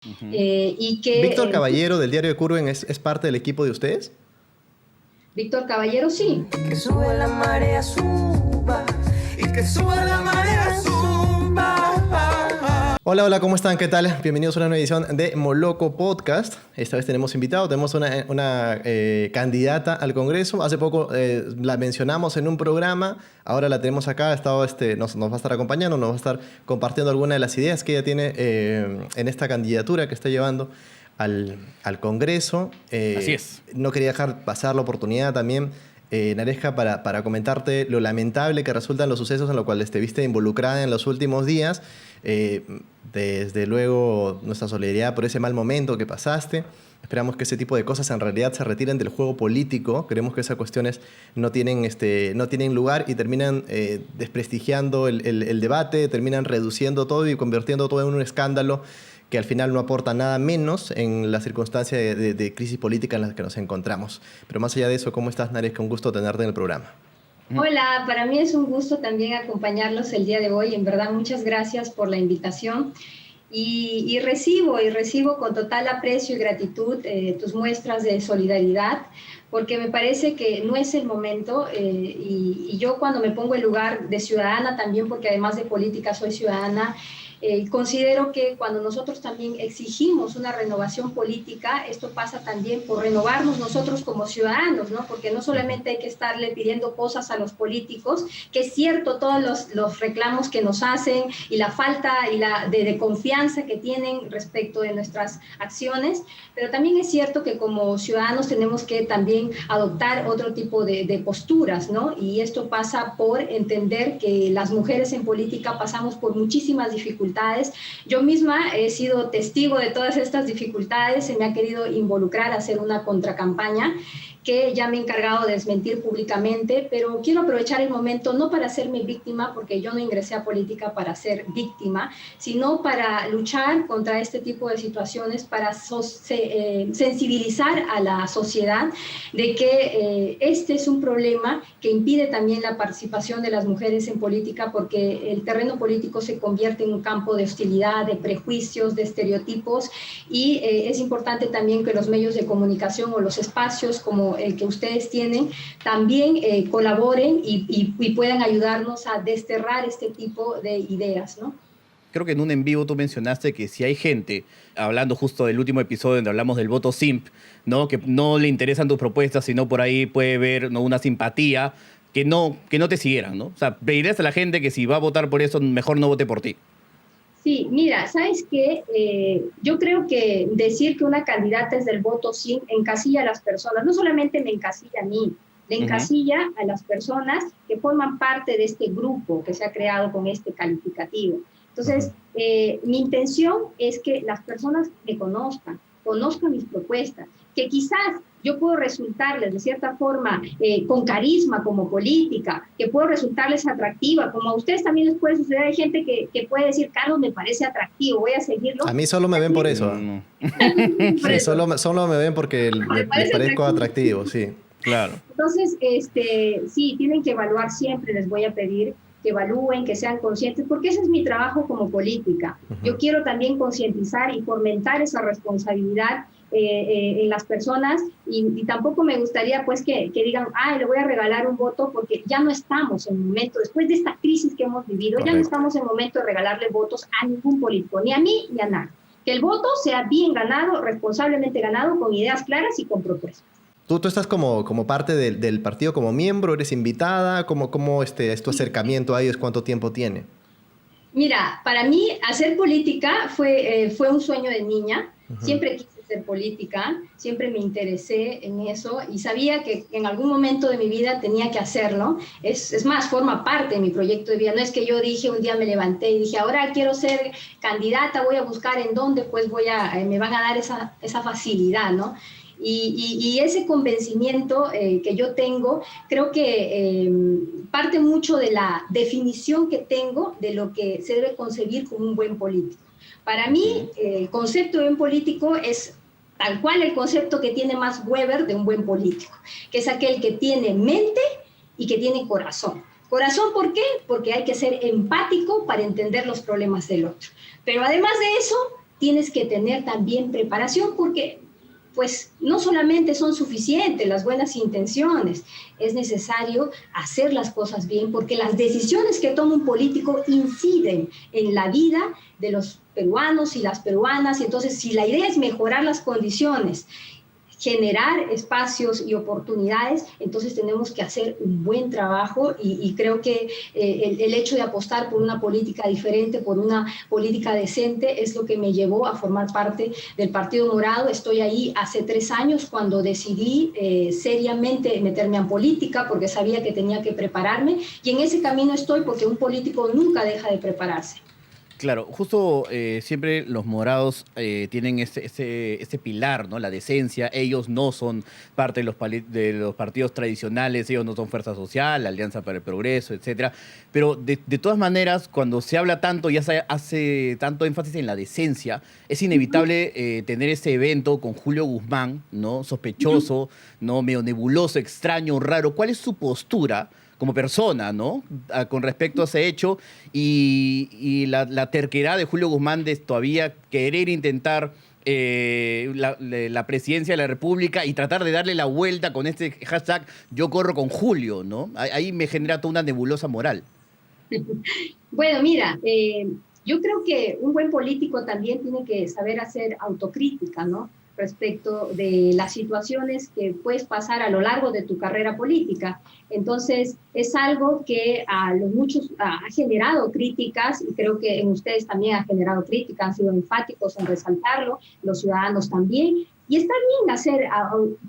Ujú. Y que ¿Víctor Caballero del diario de Curwen es parte del equipo de ustedes? Víctor Caballero sí. Que sube la marea, suba. Y que suba la marea, suba. Hola, hola, ¿cómo están? ¿Qué tal? Bienvenidos a una nueva edición de Moloco Podcast. Esta vez tenemos invitado, tenemos una candidata al Congreso. Hace poco la mencionamos en un programa, ahora la tenemos acá, nos va a estar acompañando, nos va a estar compartiendo algunas de las ideas que ella tiene en esta candidatura que está llevando al Congreso. Así es. No quería dejar pasar la oportunidad también, Naresca, para comentarte lo lamentable que resultan los sucesos en los cuales te viste involucrada en los últimos días. Desde luego, nuestra solidaridad por ese mal momento que pasaste. Esperamos que ese tipo de cosas en realidad se retiren del juego político. Creemos que esas cuestiones no tienen lugar y terminan desprestigiando el debate, terminan reduciendo todo y convirtiendo todo en un escándalo que al final no aporta nada menos en la circunstancia de crisis política en la que nos encontramos. Pero más allá de eso, ¿cómo estás, Naresca? Un gusto tenerte en el programa. Hola, para mí es un gusto también acompañarlos el día de hoy. En verdad, muchas gracias por la invitación. Y recibo con total aprecio y gratitud tus muestras de solidaridad, porque me parece que no es el momento, y yo cuando me pongo en lugar de ciudadana también, porque además de política soy ciudadana, considero que cuando nosotros también exigimos una renovación política, esto pasa también por renovarnos nosotros como ciudadanos, ¿no? Porque no solamente hay que estarle pidiendo cosas a los políticos, que es cierto todos los reclamos que nos hacen y la falta de confianza que tienen respecto de nuestras acciones, pero también es cierto que como ciudadanos tenemos que también adoptar otro tipo de posturas, ¿no? Y esto pasa por entender que las mujeres en política pasamos por muchísimas dificultades. Yo misma he sido testigo de todas estas dificultades, se me ha querido involucrar a hacer una contracampaña que ya me he encargado de desmentir públicamente, pero quiero aprovechar el momento no para hacerme víctima, porque yo no ingresé a política para ser víctima, sino para luchar contra este tipo de situaciones, para sensibilizar a la sociedad de que este es un problema que impide también la participación de las mujeres en política, porque el terreno político se convierte en un campo de hostilidad, de prejuicios, de estereotipos, y es importante también que los medios de comunicación o los espacios como el que ustedes tienen también colaboren y puedan ayudarnos a desterrar este tipo de ideas, ¿no? Creo que en un en vivo tú mencionaste que si hay gente, hablando justo del último episodio donde hablamos del voto simp, ¿no? Que no le interesan tus propuestas, sino por ahí puede ver, ¿no?, una simpatía, que no te siguieran, ¿no? O sea, pedirías a la gente que si va a votar por eso, mejor no vote por ti. Sí, mira, ¿sabes qué? Yo creo que decir que una candidata es del voto sí encasilla a las personas, no solamente me encasilla a mí, le encasilla a las personas que forman parte de este grupo que se ha creado con este calificativo. Entonces, mi intención es que las personas me conozcan mis propuestas, que quizás yo puedo resultarles de cierta forma con carisma como política, que puedo resultarles atractiva, como a ustedes también les puede suceder. Hay gente que puede decir, Carlos me parece atractivo, voy a seguirlo. A mí solo me ven por eso. Por Sí, eso. solo me ven porque les parezco atractivo, sí. Claro. Entonces, sí, tienen que evaluar siempre, les voy a pedir que evalúen, que sean conscientes, porque ese es mi trabajo como política. Yo quiero también concientizar y fomentar esa responsabilidad en las personas, y tampoco me gustaría pues que digan, le voy a regalar un voto, porque ya no estamos en el momento, después de esta crisis que hemos vivido, ya no estamos en el momento de regalarle votos a ningún político, ni a mí ni a nadie. Que el voto sea bien ganado, responsablemente ganado, con ideas claras y con propuestas. ¿Tú estás como parte del partido, como miembro? ¿Eres invitada? ¿Cómo es tu acercamiento a ellos? ¿Cuánto tiempo tiene? Mira, para mí hacer política fue un sueño de niña. Siempre quise hacer política, siempre me interesé en eso y sabía que en algún momento de mi vida tenía que hacerlo. Es más, forma parte de mi proyecto de vida. No es que yo dije, un día me levanté y dije, ahora quiero ser candidata, voy a buscar en dónde pues me van a dar esa facilidad, ¿no? Y ese convencimiento que yo tengo, creo que parte mucho de la definición que tengo de lo que se debe concebir como un buen político. Para mí, el concepto de buen político es tal cual el concepto que tiene Max Weber de un buen político, que es aquel que tiene mente y que tiene corazón. Corazón, ¿por qué? Porque hay que ser empático para entender los problemas del otro. Pero además de eso, tienes que tener también preparación porque pues no solamente son suficientes las buenas intenciones, es necesario hacer las cosas bien porque las decisiones que toma un político inciden en la vida de los peruanos y las peruanas. Entonces, si la idea es mejorar las condiciones, generar espacios y oportunidades, entonces tenemos que hacer un buen trabajo y creo que el hecho de apostar por una política diferente, por una política decente, es lo que me llevó a formar parte del Partido Morado. Estoy ahí hace 3 años cuando decidí seriamente meterme en política porque sabía que tenía que prepararme y en ese camino estoy porque un político nunca deja de prepararse. Claro, justo siempre los morados tienen ese pilar, ¿no? La decencia. Ellos no son parte de de los partidos tradicionales, ellos no son Fuerza Social, Alianza para el Progreso, etcétera. Pero de todas maneras, cuando se habla tanto y hace tanto énfasis en la decencia, es inevitable tener ese evento con Julio Guzmán, ¿no? Sospechoso, ¿no? Medio nebuloso, extraño, raro. ¿Cuál es su postura como persona, ¿no? Con respecto a ese hecho y la terquedad de Julio Guzmán de todavía querer intentar la presidencia de la República y tratar de darle la vuelta con este hashtag Yo corro con Julio, ¿no? Ahí me genera toda una nebulosa moral. Bueno, mira, yo creo que un buen político también tiene que saber hacer autocrítica, ¿no? Respecto de las situaciones que puedes pasar a lo largo de tu carrera política. Entonces, es algo que a los muchos ha generado críticas y creo que en ustedes también ha generado críticas, han sido enfáticos en resaltarlo, los ciudadanos también. Y está bien hacer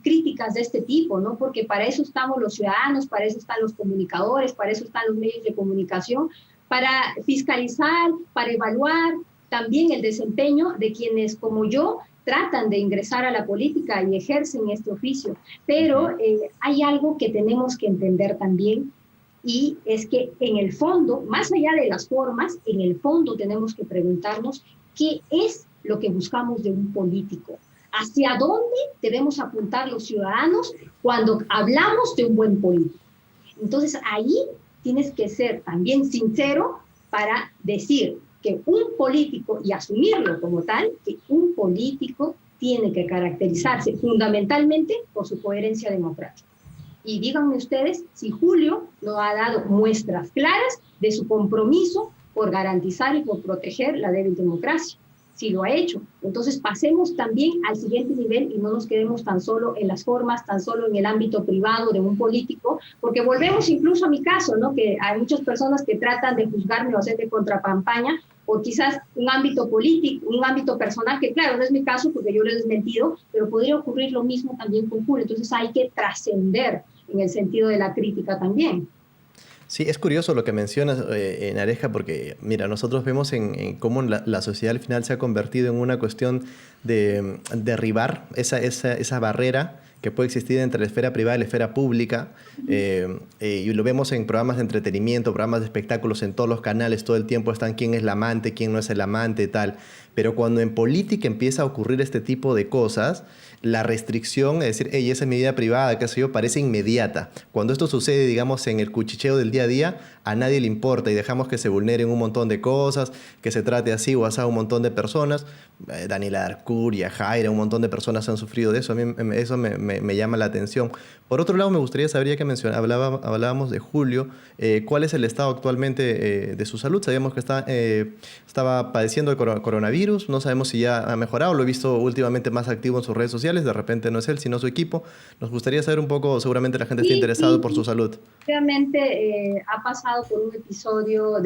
críticas de este tipo, ¿no? Porque para eso estamos los ciudadanos, para eso están los comunicadores, para eso están los medios de comunicación, para fiscalizar, para evaluar también el desempeño de quienes, como yo, tratan de ingresar a la política y ejercen este oficio. Pero hay algo que tenemos que entender también y es que en el fondo, más allá de las formas, en el fondo tenemos que preguntarnos qué es lo que buscamos de un político. ¿Hacia dónde debemos apuntar los ciudadanos cuando hablamos de un buen político? Entonces ahí tienes que ser también sincero para decir que un político, y asumirlo como tal, que un político tiene que caracterizarse fundamentalmente por su coherencia democrática. Y díganme ustedes si Julio no ha dado muestras claras de su compromiso por garantizar y por proteger la débil democracia. Si lo ha hecho. Entonces pasemos también al siguiente nivel y no nos quedemos tan solo en las formas, tan solo en el ámbito privado de un político, porque volvemos incluso a mi caso, ¿no? Que hay muchas personas que tratan de juzgarme o hacer de contracampaña por quizás un ámbito político, un ámbito personal, que claro, no es mi caso porque yo lo he desmentido, pero podría ocurrir lo mismo también con Julio. Entonces hay que trascender en el sentido de la crítica también. Sí, es curioso lo que mencionas, Nareja, porque mira, nosotros vemos en cómo la sociedad al final se ha convertido en una cuestión de derribar esa barrera que puede existir entre la esfera privada y la esfera pública. Y lo vemos en programas de entretenimiento, programas de espectáculos en todos los canales, todo el tiempo están quién es la amante, quién no es el amante, tal. Pero cuando en política empieza a ocurrir este tipo de cosas, la restricción, es decir, hey, esa es mi vida privada, qué sé yo, parece inmediata. Cuando esto sucede, digamos, en el cuchicheo del día a día, a nadie le importa y dejamos que se vulneren un montón de cosas, que se trate así o así a un montón de personas. Daniela Darcuria, Jaira, un montón de personas han sufrido de eso. A mí eso me llama la atención. Por otro lado, me gustaría saber, ya que hablábamos de Julio, ¿cuál es el estado actualmente de su salud? Sabíamos que estaba padeciendo el coronavirus, no sabemos si ya ha mejorado, lo he visto últimamente más activo en sus redes sociales, de repente no es él, sino su equipo. Nos gustaría saber un poco, seguramente la gente está interesada por su salud. Obviamente ha pasado por un episodio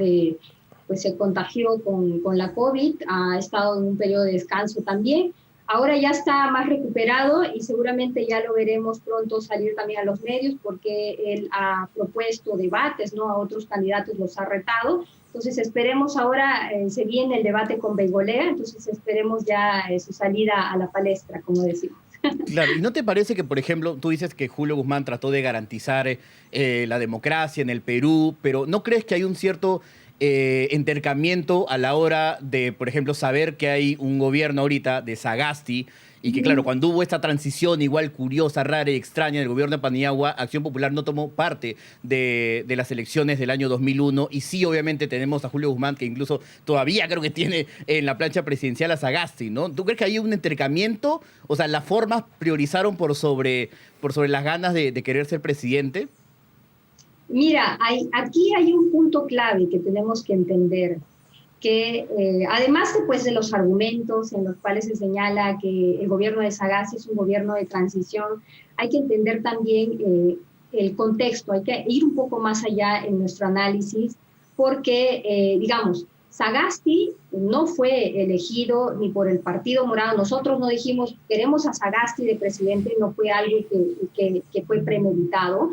pues se contagió con la COVID, ha estado en un periodo de descanso también. Ahora ya está más recuperado y seguramente ya lo veremos pronto salir también a los medios porque él ha propuesto debates, ¿no? A otros candidatos los ha retado. Entonces esperemos ahora, se viene el debate con Begolea, entonces esperemos ya su salida a la palestra, como decimos. Claro, ¿y no te parece que, por ejemplo, tú dices que Julio Guzmán trató de garantizar la democracia en el Perú, pero ¿no crees que hay un cierto entercamiento a la hora de, por ejemplo, saber que hay un gobierno ahorita de Sagasti y que, claro, cuando hubo esta transición igual curiosa, rara y extraña del gobierno de Paniagua, Acción Popular no tomó parte de las elecciones del año 2001 y sí, obviamente, tenemos a Julio Guzmán, que incluso todavía creo que tiene en la plancha presidencial a Sagasti, ¿no? ¿Tú crees que hay un entercamiento? O sea, ¿las formas priorizaron por sobre las ganas de querer ser presidente? Mira, aquí hay un punto clave que tenemos que entender, que además de los argumentos en los cuales se señala que el gobierno de Sagasti es un gobierno de transición, hay que entender también el contexto, hay que ir un poco más allá en nuestro análisis, porque, digamos, Sagasti no fue elegido ni por el Partido Morado. Nosotros no dijimos, queremos a Sagasti de presidente, no fue algo que fue premeditado,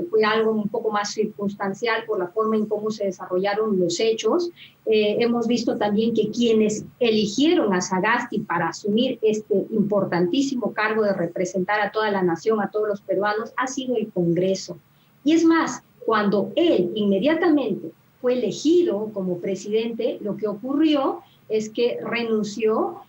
fue algo un poco más circunstancial por la forma en cómo se desarrollaron los hechos. Hemos visto también que quienes eligieron a Sagasti para asumir este importantísimo cargo de representar a toda la nación, a todos los peruanos, ha sido el Congreso. Y es más, cuando él inmediatamente fue elegido como presidente, lo que ocurrió es que renunció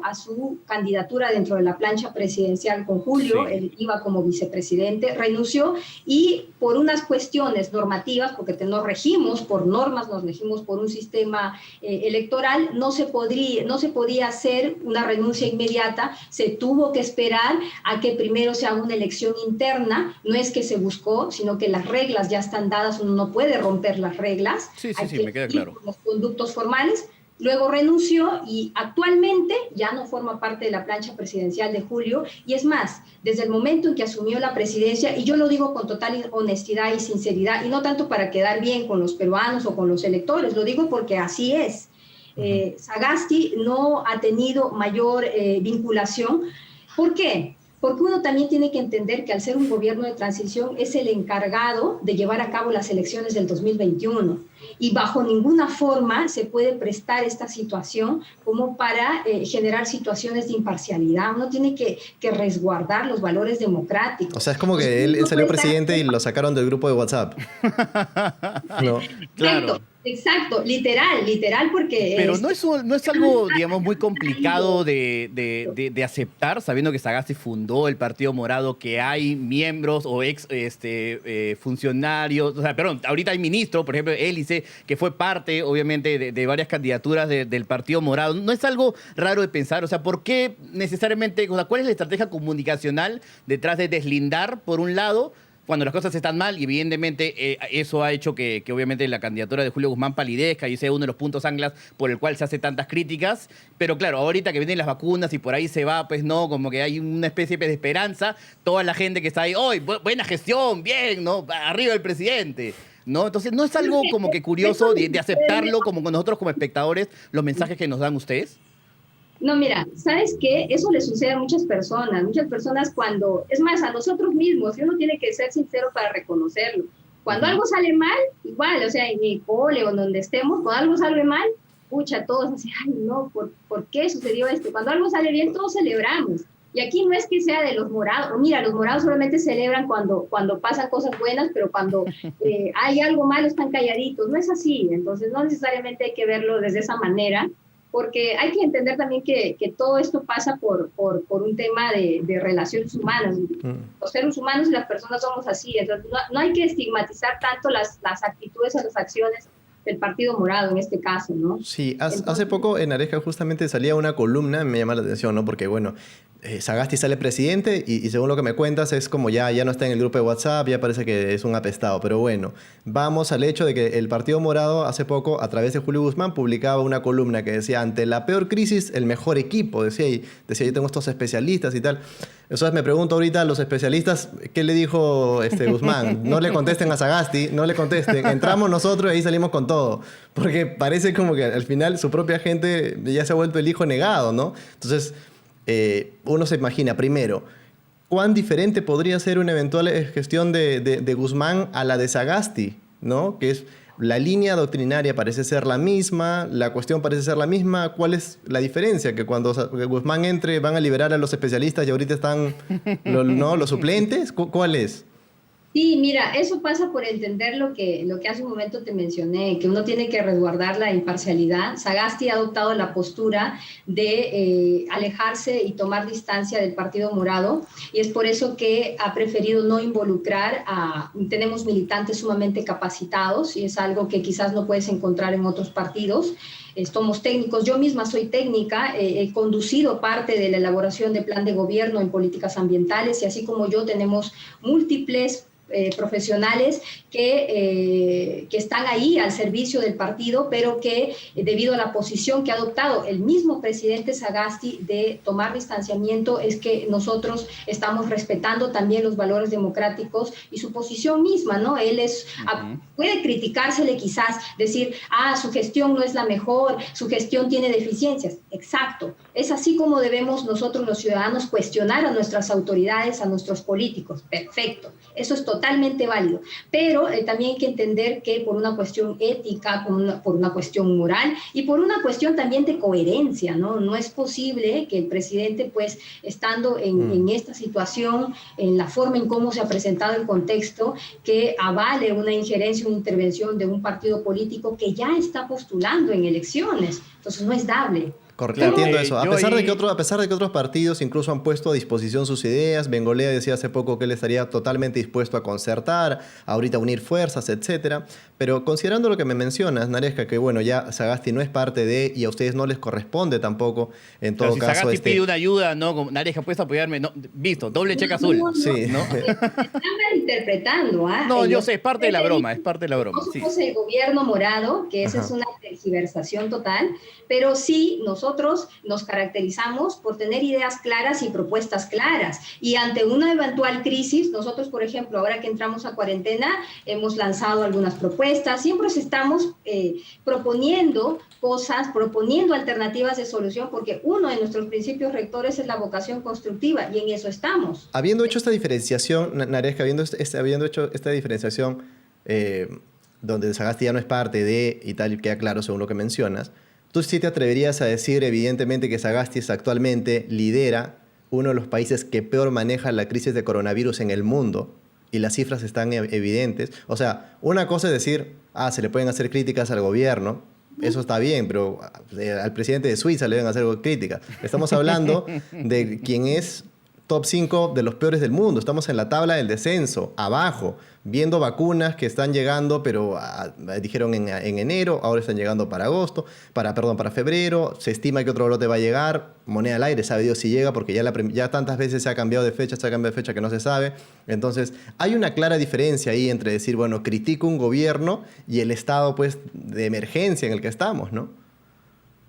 a su candidatura dentro de la plancha presidencial con Julio, sí. Él iba como vicepresidente, renunció y por unas cuestiones normativas, porque nos regimos por normas, nos regimos por un sistema electoral, no se podía hacer una renuncia inmediata, se tuvo que esperar a que primero se haga una elección interna, no es que se buscó, sino que las reglas ya están dadas, uno no puede romper las reglas, sí, me queda claro. Los conductos formales. Luego renunció y actualmente ya no forma parte de la plancha presidencial de Julio. Y es más, desde el momento en que asumió la presidencia, y yo lo digo con total honestidad y sinceridad, y no tanto para quedar bien con los peruanos o con los electores, lo digo porque así es. Sagasti no ha tenido mayor vinculación. ¿Por qué? Porque uno también tiene que entender que al ser un gobierno de transición es el encargado de llevar a cabo las elecciones del 2021 y bajo ninguna forma se puede prestar esta situación como para generar situaciones de imparcialidad. Uno tiene que resguardar los valores democráticos. O sea, es como que él salió presidente y lo sacaron del grupo de WhatsApp. No. Claro. Exacto, literal, porque... Pero no es algo, digamos, muy complicado de aceptar, sabiendo que Sagasti fundó el Partido Morado, que hay miembros o ex funcionarios, o sea, perdón, ahorita hay ministro, por ejemplo, Hélice, que fue parte, obviamente, de varias candidaturas del Partido Morado. No es algo raro de pensar, o sea, ¿por qué necesariamente, o sea, cuál es la estrategia comunicacional detrás de deslindar, por un lado, cuando las cosas están mal, y evidentemente eso ha hecho que obviamente la candidatura de Julio Guzmán palidezca y sea uno de los puntos anclas por el cual se hace tantas críticas? Pero claro, ahorita que vienen las vacunas y por ahí se va, pues no, como que hay una especie de esperanza, toda la gente que está ahí, ¡oh, buena gestión, bien, ¿no? Arriba el presidente, ¿no? Entonces, ¿no es algo como que curioso de aceptarlo como con nosotros como espectadores, los mensajes que nos dan ustedes? No, mira, ¿sabes qué? Eso le sucede a muchas personas cuando, es más, a nosotros mismos, y uno tiene que ser sincero para reconocerlo. Cuando algo sale mal, igual, o sea, en el cole o en donde estemos, cuando algo sale mal, pucha, todos así, ay, no, ¿por qué sucedió esto? Cuando algo sale bien, todos celebramos. Y aquí no es que sea de los morados, mira, los morados solamente celebran cuando pasan cosas buenas, pero cuando hay algo malo están calladitos, no es así, entonces no necesariamente hay que verlo desde esa manera, porque hay que entender también que todo esto pasa por un tema de relaciones humanas. Los seres humanos y las personas somos así, entonces no hay que estigmatizar tanto las actitudes o las acciones del Partido Morado en este caso, ¿no? Sí, hace poco en Areja justamente salía una columna, me llama la atención, ¿no? Porque, bueno, Sagasti sale presidente y según lo que me cuentas es como ya no está en el grupo de WhatsApp, ya parece que es un apestado. Pero bueno, vamos al hecho de que el Partido Morado hace poco, a través de Julio Guzmán, publicaba una columna que decía, ante la peor crisis, el mejor equipo, decía yo tengo estos especialistas y tal. Entonces me pregunto ahorita a los especialistas, ¿qué le dijo Guzmán? No le contesten a Sagasti, no le contesten. Entramos nosotros y ahí salimos con todo. Porque parece como que al final su propia gente ya se ha vuelto el hijo negado, ¿no? Entonces, uno se imagina, primero, ¿cuán diferente podría ser una eventual gestión de Guzmán a la de Sagasti, ¿no? Que es... La línea doctrinaria parece ser la misma, la cuestión parece ser la misma. ¿Cuál es la diferencia? Que cuando Guzmán entre van a liberar a los especialistas y ahorita están los suplentes. ¿Cuál es? Sí, mira, eso pasa por entender lo que hace un momento te mencioné, que uno tiene que resguardar la imparcialidad. Sagasti ha adoptado la postura de alejarse y tomar distancia del Partido Morado, y es por eso que ha preferido no involucrar a... Tenemos militantes sumamente capacitados, y es algo que quizás no puedes encontrar en otros partidos. Somos técnicos, yo misma soy técnica, he conducido parte de la elaboración de plan de gobierno en políticas ambientales, y así como yo tenemos múltiples profesionales que están ahí al servicio del partido, pero que debido a la posición que ha adoptado el mismo presidente Sagasti de tomar distanciamiento, es que nosotros estamos respetando también los valores democráticos y su posición misma, ¿no? Él es, puede criticársele quizás, decir, su gestión no es la mejor, su gestión tiene deficiencias. Exacto. Es así como debemos nosotros los ciudadanos cuestionar a nuestras autoridades, a nuestros políticos. Perfecto. Eso es totalmente válido, pero también hay que entender que por una cuestión ética, por una cuestión moral y por una cuestión también de coherencia, ¿no? No es posible que el presidente, pues, estando en esta situación, en la forma en cómo se ha presentado el contexto, que avale una injerencia, una intervención de un partido político que ya está postulando en elecciones. Entonces no es dable. Correcto, entiendo eso. A pesar de que otros partidos incluso han puesto a disposición sus ideas, Bengolea decía hace poco que él estaría totalmente dispuesto a concertar, ahorita unir fuerzas, etcétera. Pero considerando lo que me mencionas, Naresca, que bueno, ya Sagasti no es parte de, y a ustedes no les corresponde tampoco, en todo si caso... Sagasti pide una ayuda, ¿no? Como, Naresca, ¿puedes apoyarme? No, visto, doble cheque azul. Sí. ¿No? Están malinterpretando. No, yo sé, es parte de la broma, es parte de la broma. No somos el gobierno morado, que esa es una tergiversación total, pero sí nosotros nos caracterizamos por tener ideas claras y propuestas claras. Y ante una eventual crisis, nosotros, por ejemplo, ahora que entramos a cuarentena, hemos lanzado algunas propuestas, siempre estamos proponiendo cosas, proponiendo alternativas de solución, porque uno de nuestros principios rectores es la vocación constructiva, y en eso estamos. Habiendo hecho esta diferenciación, Naresca, habiendo hecho esta diferenciación, donde Sagasti ya no es parte de, y tal, queda claro según lo que mencionas, ¿tú sí te atreverías a decir, evidentemente, que Sagasti actualmente lidera uno de los países que peor maneja la crisis de coronavirus en el mundo? Y las cifras están evidentes. O sea, una cosa es decir, se le pueden hacer críticas al gobierno, eso está bien, pero al presidente de Suiza le deben hacer críticas. Estamos hablando de quien es top 5 de los peores del mundo. Estamos en la tabla del descenso, abajo, viendo vacunas que están llegando, pero dijeron en enero, ahora están llegando para para febrero. Se estima que otro lote va a llegar, moneda al aire, sabe Dios si llega, porque ya tantas veces se ha cambiado de fecha, que no se sabe. Entonces, hay una clara diferencia ahí entre decir, bueno, critico un gobierno y el estado, pues, de emergencia en el que estamos, ¿no?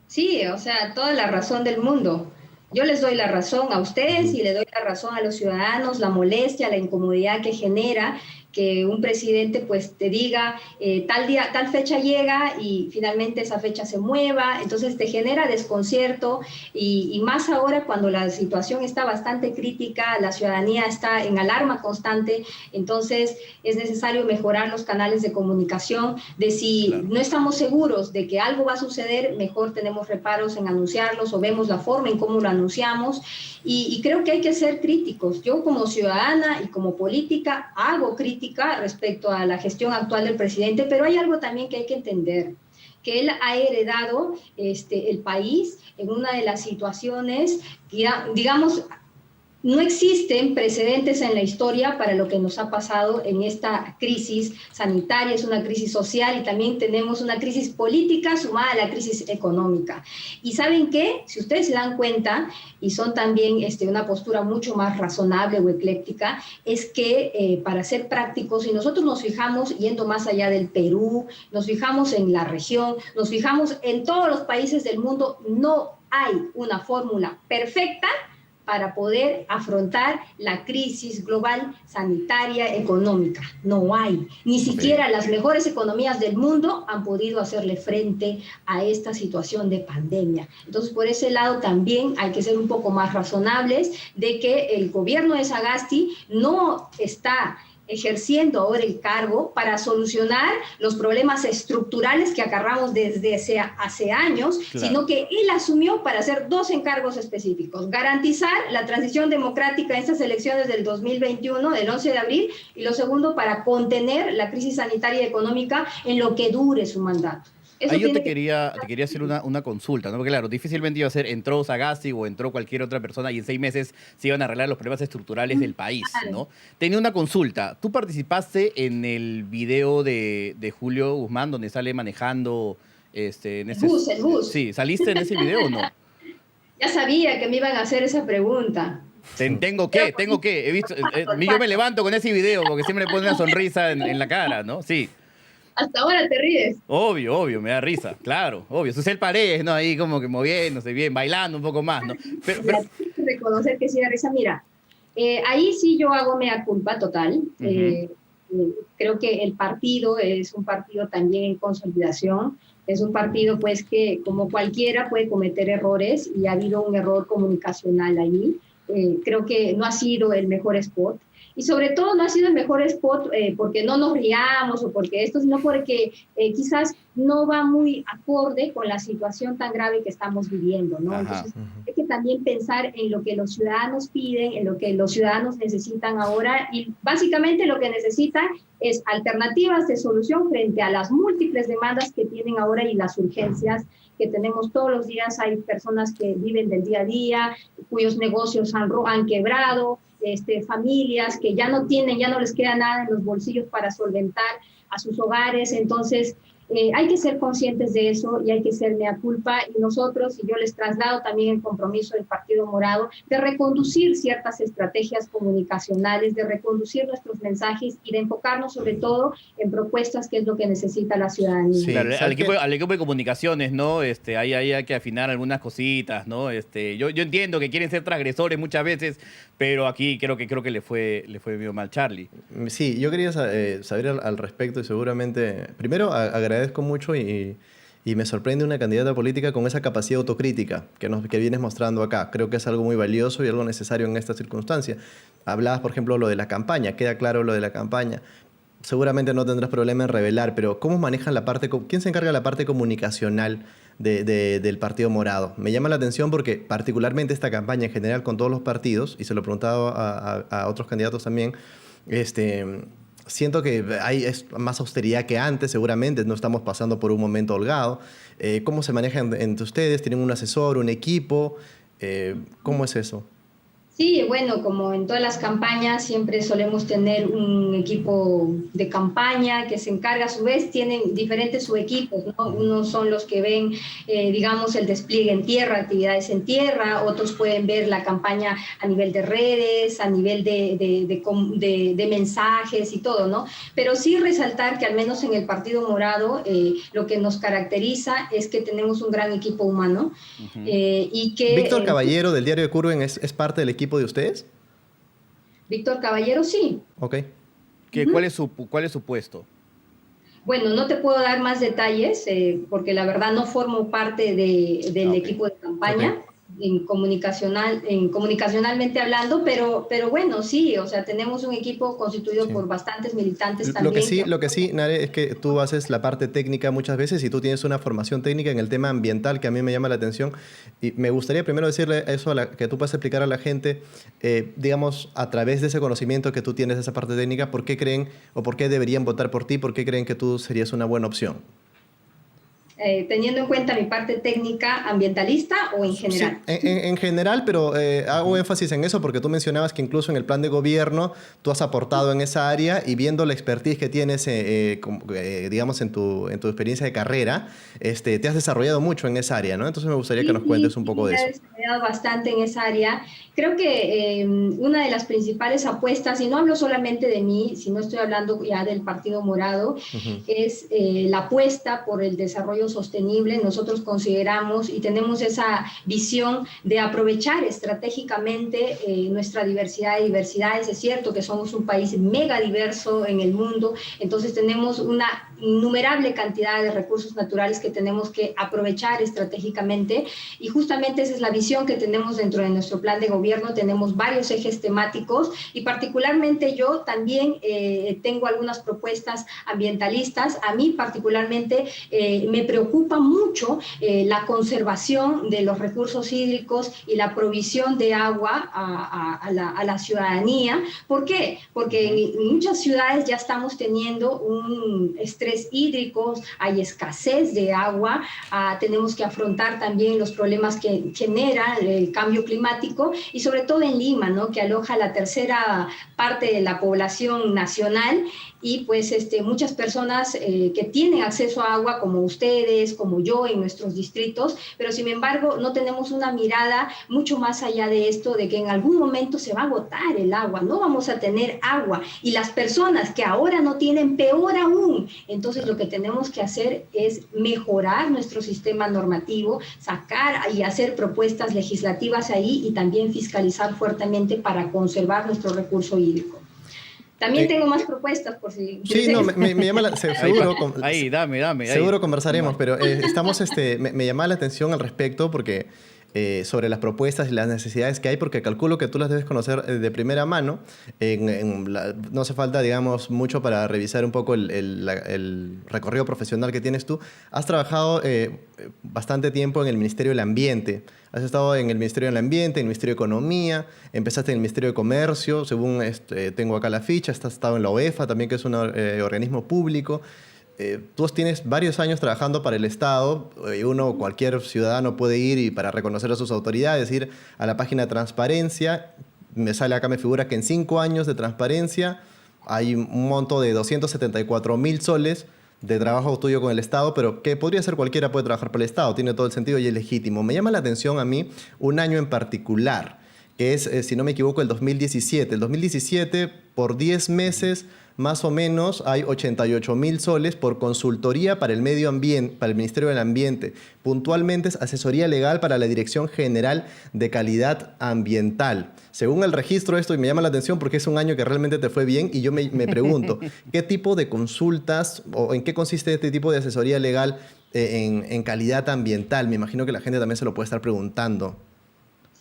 Sí, o sea, toda la razón del mundo. Yo les doy la razón a ustedes y le doy la razón a los ciudadanos, la molestia, la incomodidad que genera que un presidente pues te diga tal día, tal fecha llega y finalmente esa fecha se mueva, entonces te genera desconcierto y más ahora cuando la situación está bastante crítica, la ciudadanía está en alarma constante, entonces es necesario mejorar los canales de comunicación, de si no estamos seguros de que algo va a suceder, mejor tenemos reparos en anunciarlos o vemos la forma en cómo lo anunciamos y creo que hay que ser críticos. Yo como ciudadana y como política hago crítica respecto a la gestión actual del presidente, pero hay algo también que hay que entender, que él ha heredado el país en una de las situaciones, digamos, no existen precedentes en la historia para lo que nos ha pasado en esta crisis sanitaria, es una crisis social y también tenemos una crisis política sumada a la crisis económica. Y ¿saben qué? Si ustedes se dan cuenta, y son también una postura mucho más razonable o ecléctica, es que para ser prácticos, si nosotros nos fijamos yendo más allá del Perú, nos fijamos en la región, nos fijamos en todos los países del mundo, no hay una fórmula perfecta para poder afrontar la crisis global sanitaria, económica. No hay. Ni siquiera las mejores economías del mundo han podido hacerle frente a esta situación de pandemia. Entonces, por ese lado también hay que ser un poco más razonables de que el gobierno de Sagasti no está ejerciendo ahora el cargo para solucionar los problemas estructurales que acarramos desde hace años, Claro. sino que él asumió para hacer 2 encargos específicos: garantizar la transición democrática en estas elecciones del 2021, del 11 de abril, y lo segundo, para contener la crisis sanitaria y económica en lo que dure su mandato. Eso Ahí yo tiene te quería hacer una consulta, ¿no? Porque claro, difícilmente iba a ser, entró Sagasti o entró cualquier otra persona y en 6 meses se iban a arreglar los problemas estructurales del país, ¿no? Tenía una consulta. ¿Tú participaste en el video de Julio Guzmán donde sale manejando en ese... El bus. Sí, ¿saliste en ese video o no? Ya sabía que me iban a hacer esa pregunta. Tengo que. He visto, yo me levanto con ese video porque siempre me pone una sonrisa en la cara, ¿no? Sí. Hasta ahora te ríes. Obvio, me da risa, claro, obvio. Susel Paredes, ¿no? Ahí como que moviéndose bien, bailando un poco más, ¿no? Pero Reconocer que sí da risa. Mira, ahí sí yo hago mea culpa total. Creo que el partido es un partido también en consolidación. Es un partido, pues, que como cualquiera puede cometer errores, y ha habido un error comunicacional ahí. Creo que no ha sido el mejor spot. Y sobre todo no ha sido el mejor spot porque no nos riamos o porque esto, sino porque quizás no va muy acorde con la situación tan grave que estamos viviendo, ¿no? Entonces, hay que también pensar en lo que los ciudadanos piden, en lo que los ciudadanos necesitan ahora, y básicamente lo que necesitan es alternativas de solución frente a las múltiples demandas que tienen ahora y las urgencias que tenemos todos los días. Hay personas que viven del día a día, cuyos negocios han quebrado, familias que ya no les queda nada en los bolsillos para solventar a sus hogares. Entonces, hay que ser conscientes de eso y hay que ser mea culpa, y nosotros, y yo les traslado también el compromiso del Partido Morado de reconducir ciertas estrategias comunicacionales, de reconducir nuestros mensajes y de enfocarnos sobre todo en propuestas, que es lo que necesita la ciudadanía. Sí. claro, ¿sabes al equipo de comunicaciones, ¿no? Ahí hay que afinar algunas cositas, ¿no? Yo entiendo que quieren ser transgresores muchas veces, pero aquí creo que le fue medio mal Charlie. Sí, yo quería saber al respecto, y seguramente, primero agradezco mucho y me sorprende una candidata política con esa capacidad autocrítica que vienes mostrando acá. Creo que es algo muy valioso y algo necesario en esta circunstancia. Hablabas, por ejemplo, lo de la campaña, queda claro lo de la campaña. Seguramente no tendrás problema en revelar, pero ¿cómo manejan quién se encarga de la parte comunicacional del Partido Morado? Me llama la atención porque particularmente esta campaña en general con todos los partidos, y se lo he preguntado a otros candidatos también, siento que es más austeridad que antes, seguramente no estamos pasando por un momento holgado. ¿Cómo se manejan entre ustedes? ¿Tienen un asesor, un equipo? ¿Cómo es eso? Sí, bueno, como en todas las campañas, siempre solemos tener un equipo de campaña que se encarga, a su vez tienen diferentes subequipos, ¿no? Unos son los que ven, digamos, el despliegue en tierra, actividades en tierra, otros pueden ver la campaña a nivel de redes, a nivel de mensajes y todo, ¿no? Pero sí resaltar que al menos en el Partido Morado lo que nos caracteriza es que tenemos un gran equipo humano y que... ¿Víctor Caballero del Diario de Curwen es parte del equipo de ustedes? Víctor Caballero, sí. Ok. ¿Cuál es su puesto? Bueno, no te puedo dar más detalles porque la verdad no formo parte del equipo de campaña. Okay. Comunicacionalmente hablando, pero bueno, sí, o sea, tenemos un equipo constituido por bastantes militantes también. Lo que sí, Nare, es que tú haces la parte técnica muchas veces y tú tienes una formación técnica en el tema ambiental que a mí me llama la atención, y me gustaría primero decirle eso que tú puedas explicar a la gente, digamos, a través de ese conocimiento que tú tienes de esa parte técnica, ¿por qué creen o por qué deberían votar por ti? ¿Por qué creen que tú serías una buena opción? Teniendo en cuenta mi parte técnica ambientalista o en general. Sí, en general, pero hago énfasis en eso porque tú mencionabas que incluso en el plan de gobierno tú has aportado en esa área, y viendo la expertise que tienes, digamos, en tu experiencia de carrera, te has desarrollado mucho en esa área, ¿no? Entonces me gustaría que nos cuentes un poco de eso. He desarrollado bastante en esa área. Creo que una de las principales apuestas, y no hablo solamente de mí, sino estoy hablando ya del Partido Morado, es la apuesta por el desarrollo sostenible. Nosotros consideramos y tenemos esa visión de aprovechar estratégicamente nuestra diversidad y diversidades. Es cierto que somos un país mega diverso en el mundo, entonces tenemos una innumerable cantidad de recursos naturales que tenemos que aprovechar estratégicamente, y justamente esa es la visión que tenemos dentro de nuestro plan de gobierno. Tenemos varios ejes temáticos y particularmente yo también tengo algunas propuestas ambientalistas. A mí particularmente me preocupa mucho la conservación de los recursos hídricos y la provisión de agua a la ciudadanía. ¿Por qué? Porque en muchas ciudades ya estamos teniendo un estrés hídrico, hay escasez de agua, tenemos que afrontar también los problemas que genera el cambio climático, y sobre todo en Lima, ¿no?, que aloja la tercera parte de la población nacional, y pues muchas personas que tienen acceso a agua, como ustedes, como yo, en nuestros distritos, pero sin embargo no tenemos una mirada mucho más allá de esto, de que en algún momento se va a agotar el agua, no vamos a tener agua, y las personas que ahora no tienen, peor aún. Entonces lo que tenemos que hacer es mejorar nuestro sistema normativo, sacar y hacer propuestas legislativas ahí, y también fiscalizar fuertemente para conservar nuestro recurso hídrico. También tengo más propuestas por si... Sí, no, me llama la... Seguro, ahí, dame. Seguro ahí. conversaremos, pero me llama la atención al respecto porque sobre las propuestas y las necesidades que hay, porque calculo que tú las debes conocer de primera mano. No hace falta, digamos, mucho para revisar un poco el recorrido profesional que tienes tú. Has trabajado bastante tiempo en el Ministerio del Ambiente. Has estado en el Ministerio del Ambiente, en el Ministerio de Economía, empezaste en el Ministerio de Comercio, según tengo acá la ficha, has estado en la OEFA también, que es un organismo público. Tú tienes varios años trabajando para el Estado. Cualquier ciudadano puede ir y para reconocer a sus autoridades, ir a la página de transparencia. Me sale acá, me figura que en 5 años de transparencia hay un monto de 274.000 soles de trabajo tuyo con el Estado, pero que podría ser cualquiera, puede trabajar para el Estado, tiene todo el sentido y es legítimo. Me llama la atención a mí un año en particular, que es, si no me equivoco, el 2017. El 2017, por 10 meses, más o menos, hay 88.000 soles por consultoría para el medio ambiente, para el Ministerio del Ambiente. Puntualmente es asesoría legal para la Dirección General de Calidad Ambiental. Según el registro esto, y me llama la atención porque es un año que realmente te fue bien, y yo me pregunto, ¿qué tipo de consultas o en qué consiste este tipo de asesoría legal en calidad ambiental? Me imagino que la gente también se lo puede estar preguntando.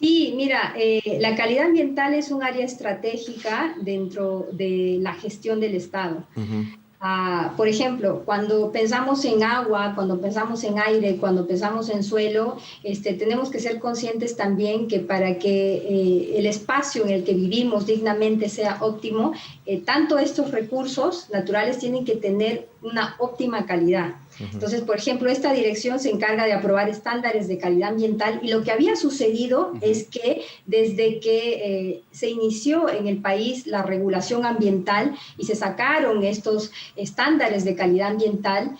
Sí, mira, la calidad ambiental es un área estratégica dentro de la gestión del Estado. Por ejemplo, cuando pensamos en agua, cuando pensamos en aire, cuando pensamos en suelo, tenemos que ser conscientes también que para que el espacio en el que vivimos dignamente sea óptimo, tanto estos recursos naturales tienen que tener una óptima calidad. Entonces, por ejemplo, esta dirección se encarga de aprobar estándares de calidad ambiental, y lo que había sucedido es que desde que se inició en el país la regulación ambiental y se sacaron estos estándares de calidad ambiental,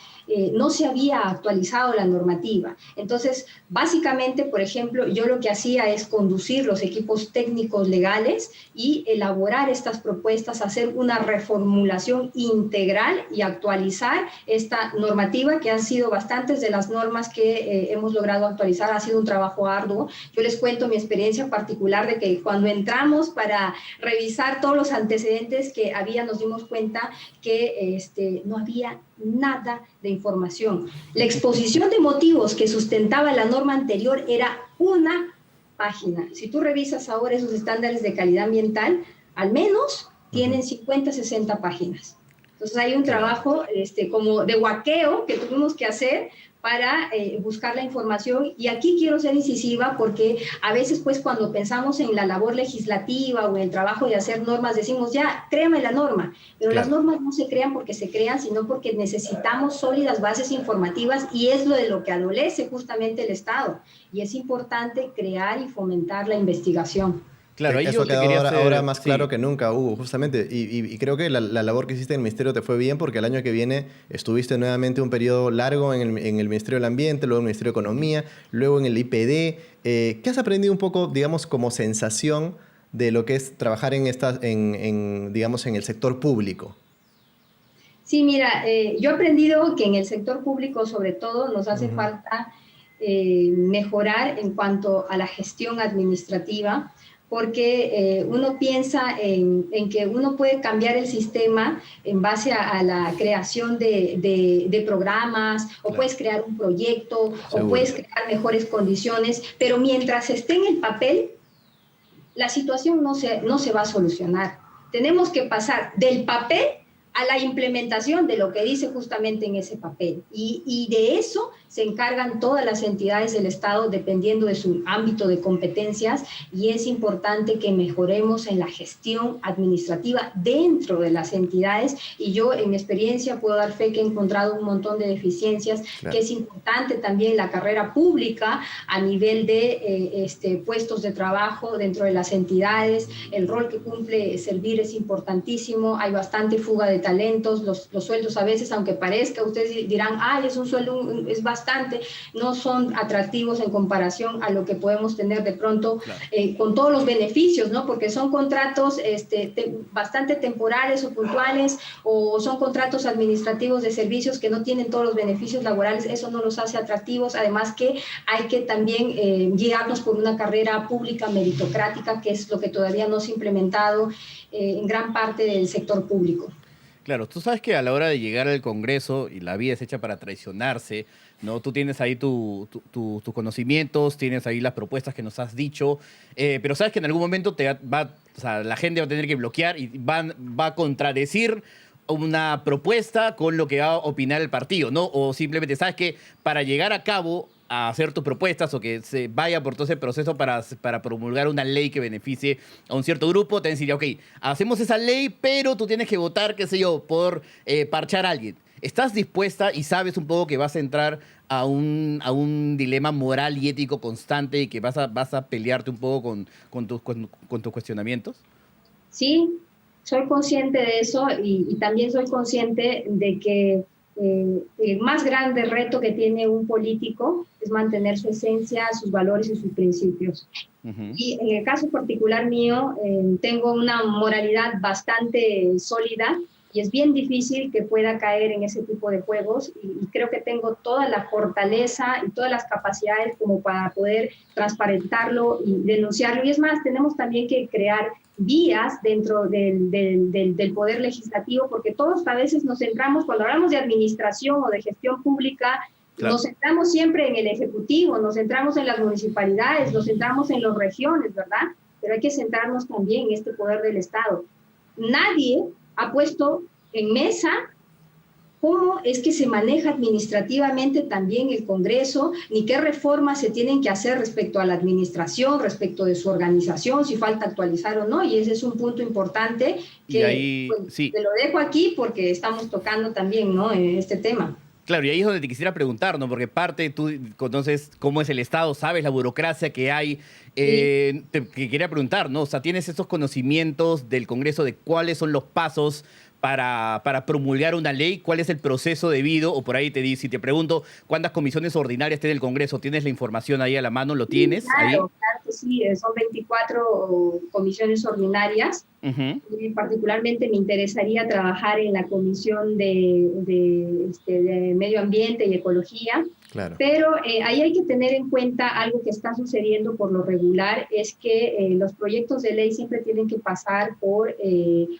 no se había actualizado la normativa. Entonces, básicamente, por ejemplo, yo lo que hacía es conducir los equipos técnicos legales y elaborar estas propuestas, hacer una reformulación integral y actualizar esta normativa, que han sido bastantes de las normas que hemos logrado actualizar. Ha sido un trabajo arduo. Yo les cuento mi experiencia particular de que cuando entramos para revisar todos los antecedentes que había, nos dimos cuenta que no había nada de información. La exposición de motivos que sustentaba la norma anterior era una página. Si tú revisas ahora esos estándares de calidad ambiental, al menos tienen 50, 60 páginas. Entonces hay un trabajo como de huaqueo que tuvimos que hacer para buscar la información. Y aquí quiero ser incisiva porque a veces, pues, cuando pensamos en la labor legislativa o en el trabajo de hacer normas, decimos, ya, créame la norma. Pero las normas no se crean porque se crean, sino porque necesitamos sólidas bases informativas, y es lo de lo que adolece justamente el Estado. Y es importante crear y fomentar la investigación. Claro, ahí eso ha quedado ahora más claro que nunca, Hugo, justamente. Y creo que la labor que hiciste en el Ministerio te fue bien, porque el año que viene estuviste nuevamente un periodo largo en el Ministerio del Ambiente, luego en el Ministerio de Economía, luego en el IPD. ¿Qué has aprendido un poco, digamos, como sensación de lo que es trabajar digamos, en el sector público? Sí, mira, yo he aprendido que en el sector público, sobre todo, nos hace falta mejorar en cuanto a la gestión administrativa, porque uno piensa en que uno puede cambiar el sistema en base a la creación de programas, o puedes crear un proyecto, o puedes crear mejores condiciones, pero mientras esté en el papel, la situación no se va a solucionar. Tenemos que pasar del papel a la implementación de lo que dice justamente en ese papel. Y de eso se encargan todas las entidades del Estado dependiendo de su ámbito de competencias, y es importante que mejoremos en la gestión administrativa dentro de las entidades, y yo en mi experiencia puedo dar fe que he encontrado un montón de deficiencias, claro, que es importante también la carrera pública a nivel de puestos de trabajo dentro de las entidades. El rol que cumple Servir es importantísimo, hay bastante fuga de talentos, los sueldos a veces, aunque parezca, ustedes dirán, ay, es un sueldo, es bastante, no son atractivos en comparación a lo que podemos tener de pronto, claro, con todos los beneficios, ¿no? Porque son contratos bastante temporales o puntuales, o son contratos administrativos de servicios que no tienen todos los beneficios laborales. Eso no los hace atractivos. Además que hay que también guiarnos por una carrera pública meritocrática, que es lo que todavía no se ha implementado en gran parte del sector público. Claro, tú sabes que a la hora de llegar al Congreso, y la vida es hecha para traicionarse, ¿no? Tú tienes ahí tus conocimientos, tienes ahí las propuestas que nos has dicho, pero sabes que en algún momento la gente va a tener que bloquear y va a contradecir una propuesta con lo que va a opinar el partido, ¿no? O simplemente sabes que para llegar a cabo a hacer tus propuestas, o que se vaya por todo ese proceso para promulgar una ley que beneficie a un cierto grupo, te decir, ok, hacemos esa ley, pero tú tienes que votar, qué sé yo, por parchar a alguien. ¿Estás dispuesta y sabes un poco que vas a entrar a un dilema moral y ético constante, y que vas a pelearte un poco con tus cuestionamientos? Sí, soy consciente de eso, y también soy consciente de que el más grande reto que tiene un político es mantener su esencia, sus valores y sus principios. Uh-huh. Y en el caso particular mío, tengo una moralidad bastante sólida, y es bien difícil que pueda caer en ese tipo de juegos, y creo que tengo toda la fortaleza y todas las capacidades como para poder transparentarlo y denunciarlo. Y es más, tenemos también que crear vías dentro del poder legislativo, porque todos a veces nos centramos, cuando hablamos de administración o de gestión pública, claro, nos centramos siempre en el ejecutivo, nos centramos en las municipalidades, nos centramos en las regiones, ¿verdad? Pero hay que centrarnos también en este poder del Estado. Nadie ha puesto en mesa cómo es que se maneja administrativamente también el Congreso, ni qué reformas se tienen que hacer respecto a la administración, respecto de su organización, si falta actualizar o no, y ese es un punto importante que ahí, pues, sí, te lo dejo aquí porque estamos tocando también, ¿no?, este tema. Claro, y ahí es donde te quisiera preguntar, ¿no? Porque tú conoces cómo es el Estado, sabes la burocracia que hay. Sí. Te quería preguntar, ¿no? O sea, ¿tienes esos conocimientos del Congreso de cuáles son los pasos para promulgar una ley? ¿Cuál es el proceso debido? O por ahí si te pregunto, ¿cuántas comisiones ordinarias tiene el Congreso? ¿Tienes la información ahí a la mano? ¿Lo tienes? Claro, ahí? Claro que sí, son 24 comisiones ordinarias. Uh-huh. Y particularmente me interesaría trabajar en la comisión de Medio Ambiente y Ecología. Claro. Pero ahí hay que tener en cuenta algo que está sucediendo por lo regular, es que los proyectos de ley siempre tienen que pasar por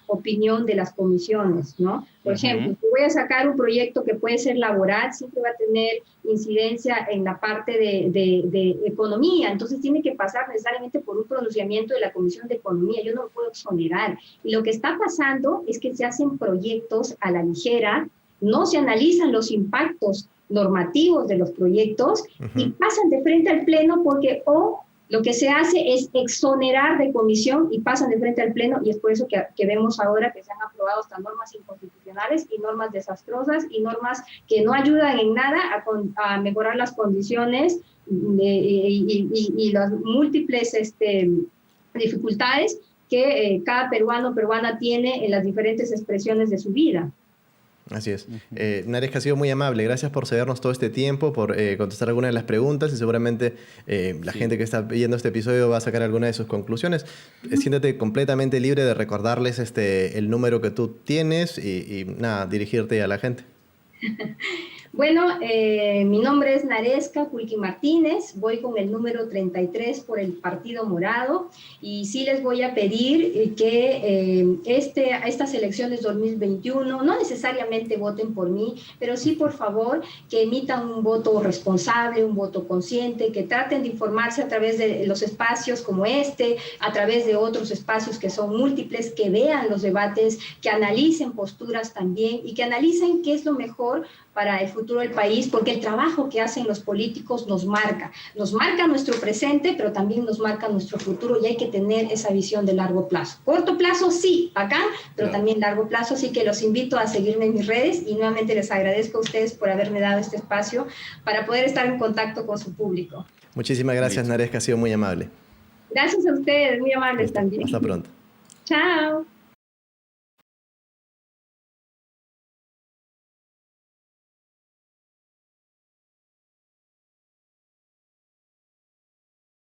opinión de las comisiones, ¿no? Por ejemplo, si voy a sacar un proyecto que puede ser laboral, siempre va a tener incidencia en la parte de economía, entonces tiene que pasar necesariamente por un pronunciamiento de la Comisión de Economía. Yo no lo puedo exonerar. Y lo que está pasando es que se hacen proyectos a la ligera, no se analizan los impactos normativos de los proyectos, uh-huh, y pasan de frente al Pleno porque lo que se hace es exonerar de comisión y pasan de frente al Pleno, y es por eso que vemos ahora que se han aprobado hasta normas inconstitucionales y normas desastrosas y normas que no ayudan en nada a mejorar las condiciones y las múltiples dificultades que cada peruano o peruana tiene en las diferentes expresiones de su vida. Así es. Naresca, ha sido muy amable. Gracias por cedernos todo este tiempo, por contestar algunas de las preguntas, y seguramente la gente que está viendo este episodio va a sacar alguna de sus conclusiones. Siéntate completamente libre de recordarles el número que tú tienes y nada, dirigirte a la gente. Bueno, mi nombre es Naresca Culqui Martínez, voy con el número 33 por el Partido Morado y sí les voy a pedir que estas elecciones 2021 no necesariamente voten por mí, pero sí por favor que emitan un voto responsable, un voto consciente, que traten de informarse a través de los espacios como este, a través de otros espacios que son múltiples, que vean los debates, que analicen posturas también y que analicen qué es lo mejor para el futuro del país, porque el trabajo que hacen los políticos nos marca nuestro presente, pero también nos marca nuestro futuro y hay que tener esa visión de largo plazo. Corto plazo, sí, bacán, pero también largo plazo, así que los invito a seguirme en mis redes y nuevamente les agradezco a ustedes por haberme dado este espacio para poder estar en contacto con su público. Muchísimas gracias, Naresca, ha sido muy amable. Gracias a ustedes, muy amables Listo. también. Hasta pronto. Chao.